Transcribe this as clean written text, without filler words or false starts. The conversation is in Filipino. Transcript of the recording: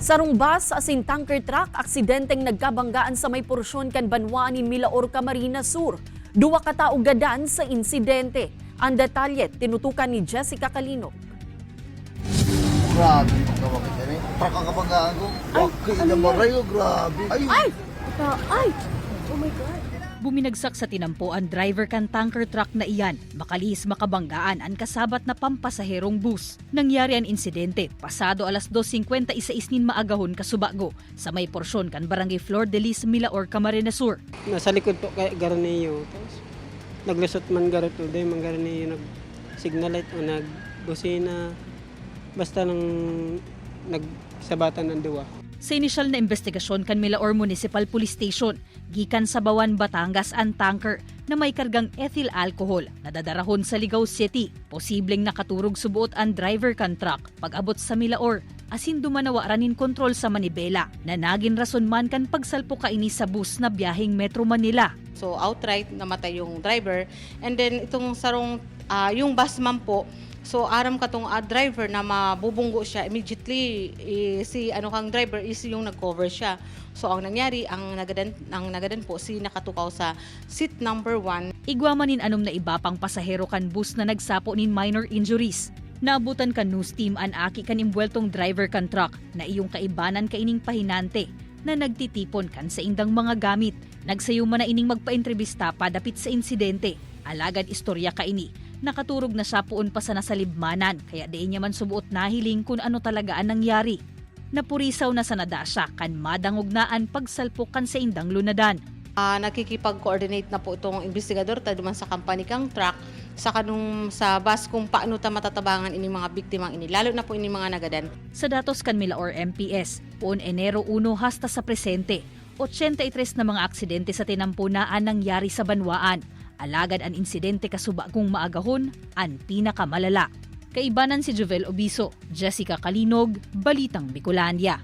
Sarong bus asin tanker truck aksidenteng nagkabanggaan sa may porsyon kan Banwa ni Milaor, Camarines Sur. Duwa ka tawo gadan sa insidente. Ang detalye tinutukan ni Jessica Calino. Grabe, pagkawakit yan eh. Truck ang kabanggaan ko. Wakay na maray ko, grabe. Ay! Oh my God! Buminagsak sa tinampo ang driver kan tanker truck na iyan. Makalis makabanggaan ang kasabat na pampasaherong bus. Nangyari ang insidente pasado alas 2:56 nin maagahon kasubago sa may porsyon kan Barangay Flor de Lis, Milaor, Camarines Sur. Nasa likod po kay Garneyo. Tapos naglusot man garot uday man Garneyo nag-signal light o nag-busina. Basta nang nagsabatan ng duwa. Sa inisyal na investigasyon kan Milaor Municipal Police Station, gikan sa Bawan, Batangas ang tanker na may kargang ethyl alcohol na dadarahon sa Ligao City. Posibleng nakaturog subuot ang driver kan truck pag-abot sa Milaor. Asin dumanawa ranin kontrol sa manibela na naging rason man kan pagsalpo kaini sa bus na biyaheng Metro Manila. So outright namatay yung driver, and then itong sarong yung bus man po, so aram katong driver na mabubunggo siya immediately, si kang driver is yung nag-cover siya. So ang nangyari, ang nagadan po si nakatukaw sa seat number 1. Igwamanin anom na iba pang pasahero kan bus na nagsapo nin minor injuries. Naabutan kan news team an aki kan imbueltong driver kan truck na iyong kaibanan kaining pahinante na nagtitipon kan sa indang mga gamit. Nagsayo man na ining magpa-entrevista padapit sa insidente. Alagad istorya kaini. Nakaturog na siya poon pa sa nasalibmanan kaya diin niya man subuot nahiling kung ano talaga ang nangyari. Napurisaw na sa nadasya kan madangugnaan pagsalpukan sa indang lunadan. Nakikipag-coordinate na po itong investigador taduman sa company kang truck sa kanung sa bus kung paano ta matatabangan ini mga biktimang ini, lalo na po ini mga nagadan. Sa datos kan Milaor MPS, poon Enero 1 hasta sa presente, 83 na mga aksidente sa tinampunaan nangyari sa Banwaan. Alagad ang insidente kasubagong maagahon, ang pinakamalala. Kaibanan si Jovel Obiso, Jessica Calinog, Balitang Bicolandia.